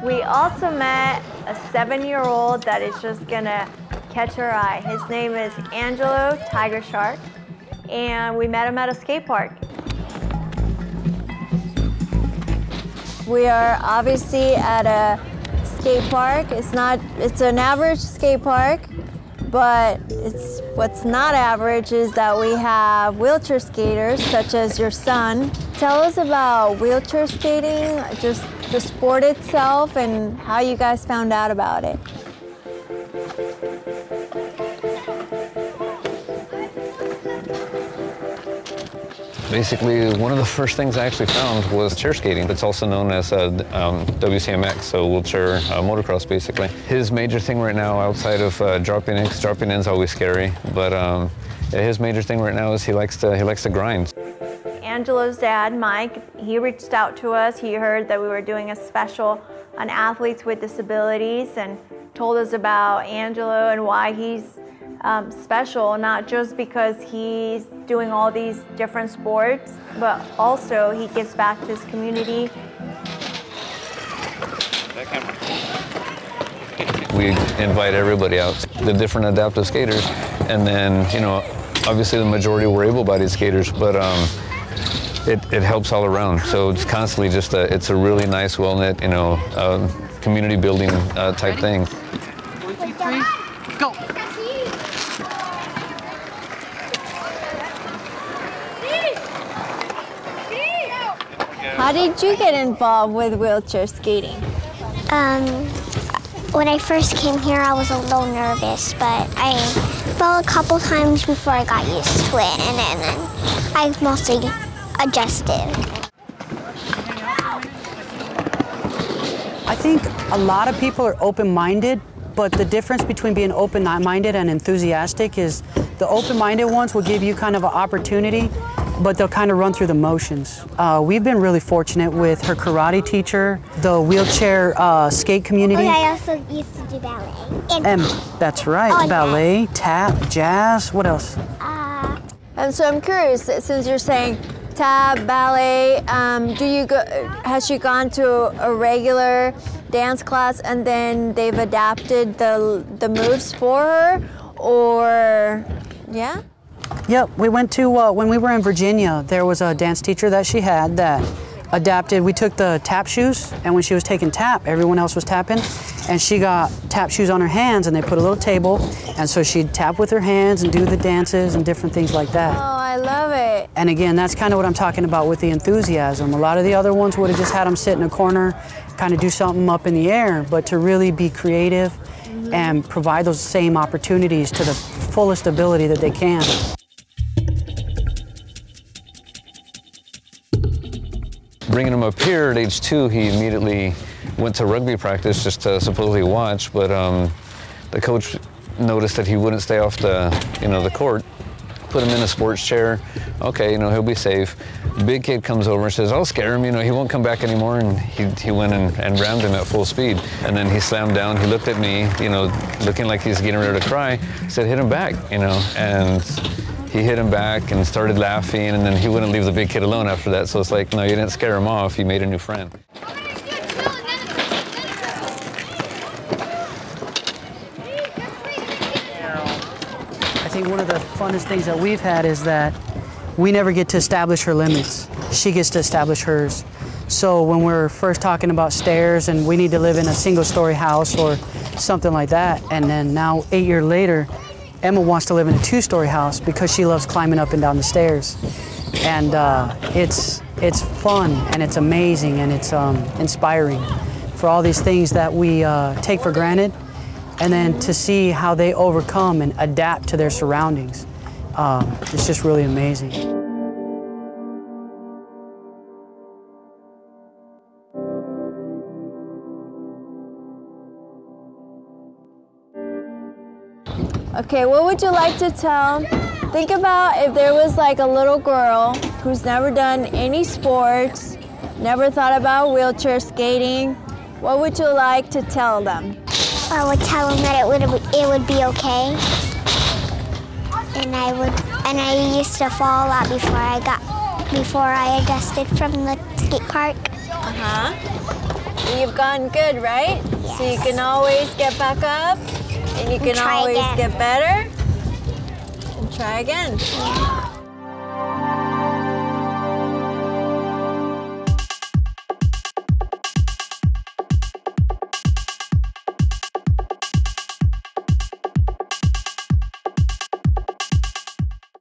We also met a 7-year-old that is just gonna catch our eye. His name is Angelo Tiger Shark, and we met him at a skate park. We are obviously at a skate park. It's an average skate park, but what's not average is that we have wheelchair skaters, such as your son. Tell us about wheelchair skating, just the sport itself, and how you guys found out about it. Basically, one of the first things I actually found was chair skating. It's also known as WCMX, so wheelchair motocross, basically. His major thing right now, outside of dropping in, 'cause dropping in is always scary, but yeah, his major thing right now is he likes to grind. Angelo's dad, Mike, he reached out to us. He heard that we were doing a special on athletes with disabilities and told us about Angelo and why he's special, not just because he's doing all these different sports, but also he gives back to his community. We invite everybody out, the different adaptive skaters, and then, you know, obviously the majority were able-bodied skaters, but it helps all around. So it's constantly just it's a really nice, well-knit, you know, community building type thing. 1, 2, 3, go. How did you get involved with wheelchair skating? When I first came here, I was a little nervous, but I fell a couple times before I got used to it, and then I've mostly adjusted. I think a lot of people are open-minded, but the difference between being open-minded and enthusiastic is the open-minded ones will give you kind of an opportunity, but they'll kind of run through the motions. We've been really fortunate with her karate teacher, the wheelchair skate community. Oh, yeah, I also used to do ballet. And that's right, oh, ballet, tap, jazz, what else? And so I'm curious, since you're saying tap, ballet, has she gone to a regular dance class and then they've adapted the moves for her, or, yeah? Yep, we went to, when we were in Virginia, there was a dance teacher that she had that adapted. We took the tap shoes, and when she was taking tap, everyone else was tapping, and she got tap shoes on her hands, and they put a little table, and so she'd tap with her hands and do the dances and different things like that. Oh, I love it. And again, that's kind of what I'm talking about with the enthusiasm. A lot of the other ones would have just had them sit in a corner, kind of do something up in the air, but to really be creative and provide those same opportunities to the fullest ability that they can. Bringing him up here at age 2, he immediately went to rugby practice just to supposedly watch, but the coach noticed that he wouldn't stay off the court, put him in a sports chair. Okay, you know, he'll be safe. Big kid comes over and says, I'll scare him, you know, he won't come back anymore, and he went and rammed him at full speed. And then he slammed down, he looked at me, you know, looking like he's getting ready to cry, said, hit him back, you know, and he hit him back and started laughing, and then he wouldn't leave the big kid alone after that. So it's like, no, you didn't scare him off, you made a new friend. I think one of the funnest things that we've had is that we never get to establish her limits. She gets to establish hers. So when we're first talking about stairs and we need to live in a single-story house or something like that, and then now 8 years later, Emma wants to live in a 2-story house because she loves climbing up and down the stairs. And it's fun, and it's amazing, and it's inspiring for all these things that we take for granted, and then to see how they overcome and adapt to their surroundings. It's just really amazing. Okay, what would you like to tell? Think about if there was like a little girl who's never done any sports, never thought about wheelchair skating. What would you like to tell them? I would tell them that it would be okay. And I used to fall a lot before I got before I adjusted from the skate park. You've gotten good, right? Yes. So you can always get back up, and you can try always again. get better, and try again. Yeah.